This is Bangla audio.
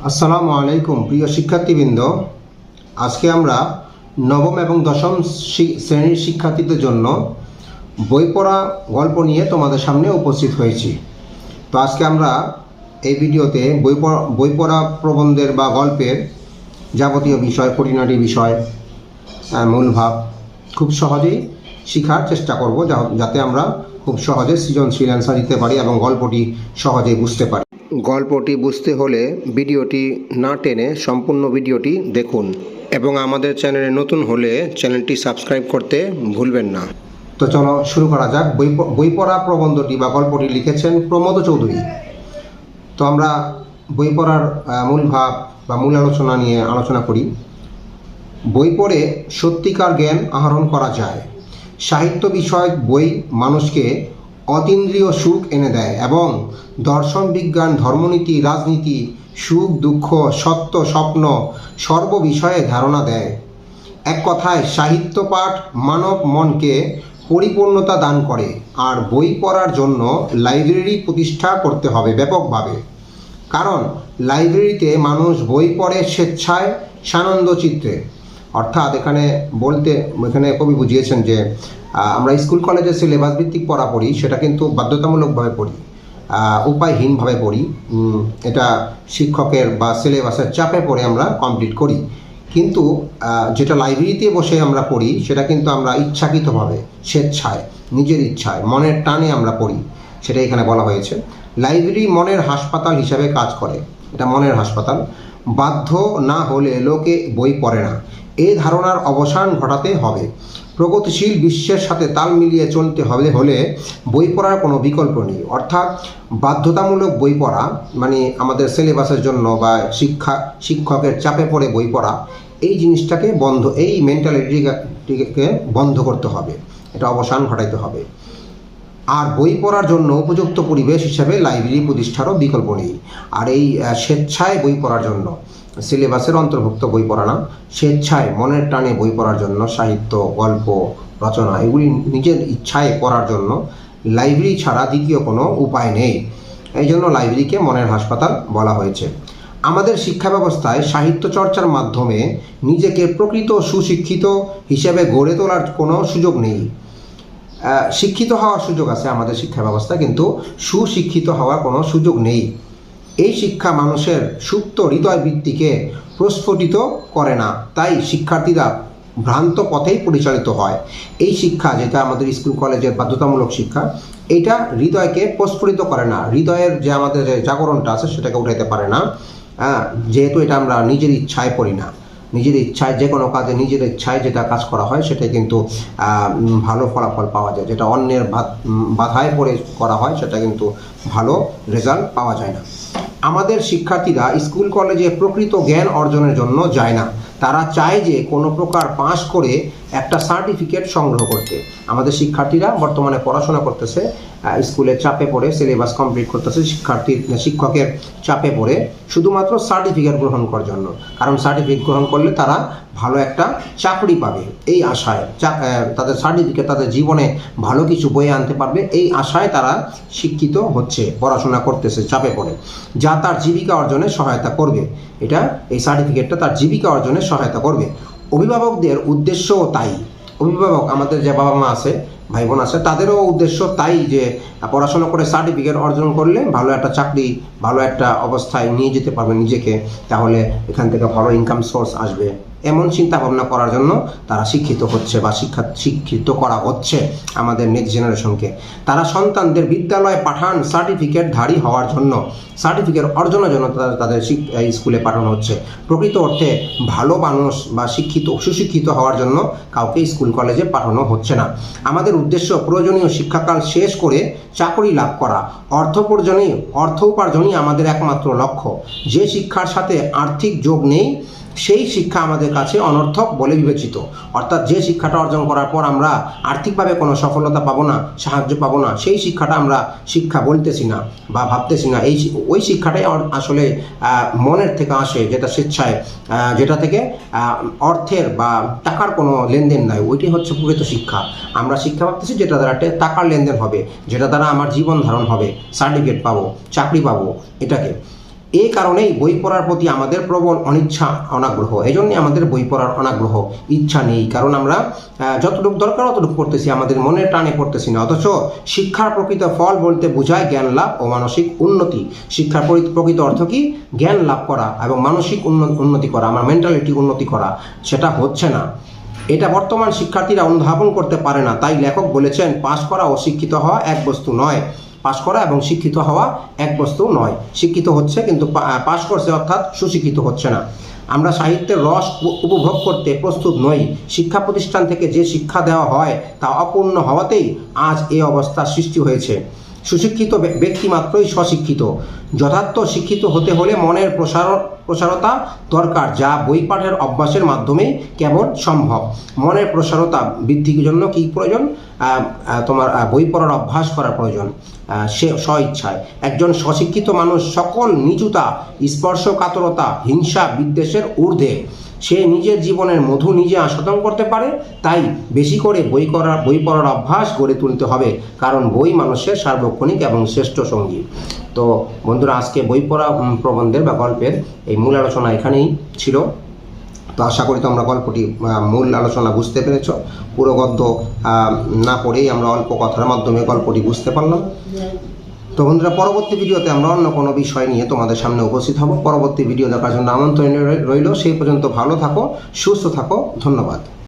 আসসালামু আলাইকুম প্রিয় শিক্ষার্থীবৃন্দ। আজকে আমরা নবম এবং দশম শ্রেণীর শিক্ষার্থীদের জন্য বই পড়া গল্প নিয়ে তোমাদের সামনে উপস্থিত হয়েছি। তো আজকে আমরা এই ভিডিওতে বই পড়া প্রবন্ধের বা গল্পের যাবতীয় বিষয়, খুঁটিনাটি বিষয়, মূল ভাব খুব সহজেই শেখার চেষ্টা করব, যাতে আমরা খুব সহজে সৃজনশীল অ্যান্সার দিতে পারি এবং গল্পটি সহজেই বুঝতে পারি। গল্পটি বুঝতে হলে ভিডিওটি না টেনে সম্পূর্ণ ভিডিওটি দেখুন এবং আমাদের চ্যানেলে নতুন হলে চ্যানেলটি সাবস্ক্রাইব করতে ভুলবেন না। তো চলো শুরু করা যাক। বই পড়া প্রবন্ধটি বা গল্পটি লিখেছেন প্রমোদ চৌধুরী। তো আমরা বই পড়ার মূল ভাব বা মূল আলোচনা নিয়ে আলোচনা করি। বই পড়ে সত্যিকার জ্ঞান আহরণ করা যায়। সাহিত্য বিষয়ক বই মানুষকে অতীন্দ্রিয় সুখ এনে দেয় এবং দর্শন, বিজ্ঞান, ধর্মনীতি, রাজনীতি, সুখ দুঃখ, সত্য, স্বপ্ন সর্ব বিষয়ে ধারণা দেয়। এক কথায় সাহিত্য পাঠ মানব মনকে পরিপূর্ণতা দান করে। আর বই পড়ার জন্য লাইব্রেরি প্রতিষ্ঠা করতে হবে ব্যাপকভাবে, কারণ লাইব্রেরিতে মানুষ বই পড়ে স্বেচ্ছায়, সানন্দ চিত্রে। অর্থাৎ এখানে কবি বুঝিয়েছেন যে আমরা স্কুল কলেজে সিলেবাস ভিত্তিক পড়া পড়ি, সেটা কিন্তু বাধ্যতামূলকভাবে পড়ি, উপায়হীনভাবে পড়ি। এটা শিক্ষকের বা সিলেবাসের চাপে পড়ে আমরা কমপ্লিট করি। কিন্তু যেটা লাইব্রেরিতে বসে আমরা পড়ি, সেটা কিন্তু আমরা ইচ্ছাকৃতভাবে, স্বেচ্ছায়, নিজের ইচ্ছায়, মনের টানে আমরা পড়ি। সেটা এখানে বলা হয়েছে। লাইব্রেরি মনের হাসপাতাল হিসাবে কাজ করে। এটা মনের হাসপাতাল। বাধ্য না হলে লোকে বই পড়ে না, এই ধারণার অবসান ঘটাতে হবে। প্রগতিশীল বিশ্বের সাথে তাল মিলিয়ে চলতে হলে বই পড়ার কোনো বিকল্প নেই। অর্থাৎ বাধ্যতামূলক বই পড়া মানে আমাদের সিলেবাসের জন্য বা শিক্ষকের চাপে পড়ে বই পড়া, এই জিনিসটাকে এই মেন্টালিটিকে বন্ধ করতে হবে, এটা অবসান ঘটাইতে হবে। আর বই পড়ার জন্য উপযুক্ত পরিবেশ হিসাবে লাইব্রেরি প্রতিষ্ঠারও বিকল্প নেই। আর এই স্বেচ্ছায় বই পড়ার জন্য, সিলেবাসের অন্তর্ভুক্ত বই পড়া না, স্বেচ্ছায় মনের টানে বই পড়ার জন্য, সাহিত্য, গল্প, রচনা এগুলি নিজের ইচ্ছায় পড়ার জন্য লাইব্রেরি ছাড়া দ্বিতীয় কোনো উপায় নেই। এই জন্য লাইব্রেরিকে মনের হাসপাতাল বলা হয়েছে। আমাদের শিক্ষা ব্যবস্থায় সাহিত্য চর্চার মাধ্যমে নিজেকে প্রকৃত সুশিক্ষিত হিসেবে গড়ে তোলার কোনো সুযোগ নেই। শিক্ষিত হওয়ার সুযোগ আছে আমাদের শিক্ষা ব্যবস্থা, কিন্তু সুশিক্ষিত হওয়ার কোনো সুযোগ নেই। এই শিক্ষা মানুষের সুপ্ত হৃদয় বৃত্তিকে প্রস্ফুটিত করে না, তাই শিক্ষার্থীরা ভ্রান্ত পথেই পরিচালিত হয়। এই শিক্ষা, যেটা আমাদের স্কুল কলেজের বাধ্যতামূলক শিক্ষা, এটা হৃদয়কে প্রস্ফুটিত করে না, হৃদয়ের যে আমাদের যে জাগরণটা আছে সেটাকে উঠাইতে পারে না। যেহেতু এটা আমরা নিজের ইচ্ছায় পড়ি না, নিজের ইচ্ছায় যে কোনো কাজে নিজের ইচ্ছায় যেটা কাজ করা হয় সেটাই কিন্তু ভালো ফলাফল পাওয়া যায়। যেটা অন্যের বাধায় পড়ে করা হয় সেটা কিন্তু ভালো রেজাল্ট পাওয়া যায় না। আমাদের শিক্ষার্থীরা স্কুল কলেজে প্রকৃত জ্ঞান অর্জনের জন্য যায় না, তারা চায় যে কোনো প্রকার পাশ করে একটা সার্টিফিকেট সংগ্রহ করতে। আমাদের শিক্ষার্থীরা বর্তমানে পড়াশোনা করতেছে, স্কুলের চাপে পড়ে সিলেবাস কমপ্লিট করতেছে, শিক্ষকের চাপে পড়ে শুধুমাত্র সার্টিফিকেট গ্রহণ করার জন্য। কারণ সার্টিফিকেট গ্রহণ করলে তারা ভালো একটা চাকরি পাবে, এই আশায় তাদের সার্টিফিকেট তাদের জীবনে ভালো কিছু বয়ে আনতে পারবে, এই আশায় তারা শিক্ষিত হচ্ছে, পড়াশোনা করতেছে চাপে পড়ে, যা তার জীবিকা অর্জনে সহায়তা করবে। এই সার্টিফিকেটটা তার জীবিকা অর্জনে সহায়তা করবে। অভিভাবকদের উদ্দেশ্যও তাই। অভিভাবক, আমাদের যে বাবা মা আছে, ভাই বোন আছে, তাদেরও উদ্দেশ্য তাই যে পড়াশোনা করে সার্টিফিকেট অর্জন করলে ভালো একটা চাকরি, ভালো একটা অবস্থায় নিয়ে যেতে পারবে নিজেকে, তাহলে এখান থেকে ভালো ইনকাম সোর্স আসবে। এমন চিন্তা ভাবনা করার জন্য তারা শিক্ষিত হচ্ছে বা শিক্ষিত করা হচ্ছে আমাদের নেক্সট জেনারেশনকে। তারা সন্তানদের বিদ্যালয়ে পাঠান সার্টিফিকেটধারী হওয়ার জন্য, সার্টিফিকেট অর্জনের জন্য তাদের স্কুলে পাঠানো হচ্ছে। প্রকৃত অর্থে ভালো মানুষ বা সুশিক্ষিত হওয়ার জন্য কাউকে স্কুল কলেজে পাঠানো হচ্ছে না। আমাদের উদ্দেশ্য প্রয়োজনীয় শিক্ষাকাল শেষ করে চাকরি লাভ করা, অর্থ উপার্জনই আমাদের একমাত্র লক্ষ্য। যে শিক্ষার সাথে আর্থিক যোগ নেই সেই শিক্ষা আমাদের কাছে অনর্থক বলে বিবেচিত। অর্থাৎ যে শিক্ষাটা অর্জন করার পর আমরা আর্থিকভাবে কোনো সফলতা পাবো না, সাহায্য পাবো না, সেই শিক্ষাটা আমরা শিক্ষা বলতেছি না বা ভাবতেছি না। ওই শিক্ষাটাই আসলে মনের থেকে আসে, যেটা স্বেচ্ছায়, যেটা থেকে অর্থের বা টাকার কোনো লেনদেন নাই, ওইটাই হচ্ছে প্রকৃত শিক্ষা। আমরা শিক্ষা ভাবতেছি যেটা দ্বারা টাকার লেনদেন হবে, যেটা দ্বারা আমার জীবন ধারণ হবে, সার্টিফিকেট পাবো, চাকরি পাবো, এটাকে। এই কারণেই বই পড়ার প্রতি আমাদের প্রবল অনিচ্ছা অনাগ্রহ। এই জন্যই আমাদের বই পড়ার অনাগ্রহ, ইচ্ছা নেই। কারণ আমরা যতটুকু দরকার অতটুকু পড়তেছি, আমাদের মনের টানে পড়তেছি না। অথচ শিক্ষার প্রকৃত ফল বলতে বোঝায় জ্ঞান লাভ ও মানসিক উন্নতি। শিক্ষার প্রকৃত অর্থ কি? জ্ঞান লাভ করা এবং মানসিক উন্নতি করা, আমার মেন্টালিটি উন্নতি করা। সেটা হচ্ছে না। এটা বর্তমান শিক্ষার্থীরা অনুধাবন করতে পারে না। তাই লেখক বলেছেন, পাশ করা ও শিক্ষিত হওয়া এক বস্তু নয়। পাশ করা এবং শিক্ষিত হওয়া এক বস্তু নয়। শিক্ষিত হচ্ছে কিন্তু পাশ করছে, অর্থাৎ সুশিক্ষিত হচ্ছে না। আমরা সাহিত্যের রস উপভোগ করতে প্রস্তুত নই। শিক্ষা প্রতিষ্ঠান থেকে যে শিক্ষা দেওয়া হয় তা অপূর্ণ হওয়াতেই আজ এই অবস্থার সৃষ্টি হয়েছে। সুশিক্ষিত ব্যক্তি মাত্রই স্বশিক্ষিত। যথার্থ শিক্ষিত হতে হলে মনের প্রসারতা দরকার, যা বই পাঠের অভ্যাসের মাধ্যমেই কেবল সম্ভব। মনের প্রসারতা বৃদ্ধির জন্য কি প্রয়োজন? তোমার বই পড়ার অভ্যাস করা প্রয়োজন, সে স্বইচ্ছায়। একজন স্বশিক্ষিত মানুষ সকল নিচুতা, স্পর্শকাতরতা, হিংসা, বিদ্বেষের ঊর্ধ্বে। সে নিজের জীবনের মধু নিজে আস্বাদন করতে পারে। তাই বেশি করে বই পড়ার অভ্যাস গড়ে তুলতে হবে, কারণ বই মানুষের সার্বক্ষণিক এবং শ্রেষ্ঠ সঙ্গী। তো বন্ধুরা, আজকে বই পড়া প্রবন্ধের বা গল্পের এই মূল আলোচনা এখানেই ছিল। তো আশা করি তোমরা গল্পটি মূল আলোচনা বুঝতে পেরেছ। পুরো গদ্য না পড়েই আমরা অল্প কথার মাধ্যমে গল্পটি বুঝতে পারলাম। তো বন্ধুরা, পরবর্তী ভিডিওতে আমরা অন্য কোনো বিষয় নিয়ে তোমাদের সামনে উপস্থিত হব। পরবর্তী ভিডিও দেখার জন্য আমন্ত্রণ রইল। সেই পর্যন্ত ভালো থাকো, সুস্থ থাকো। ধন্যবাদ।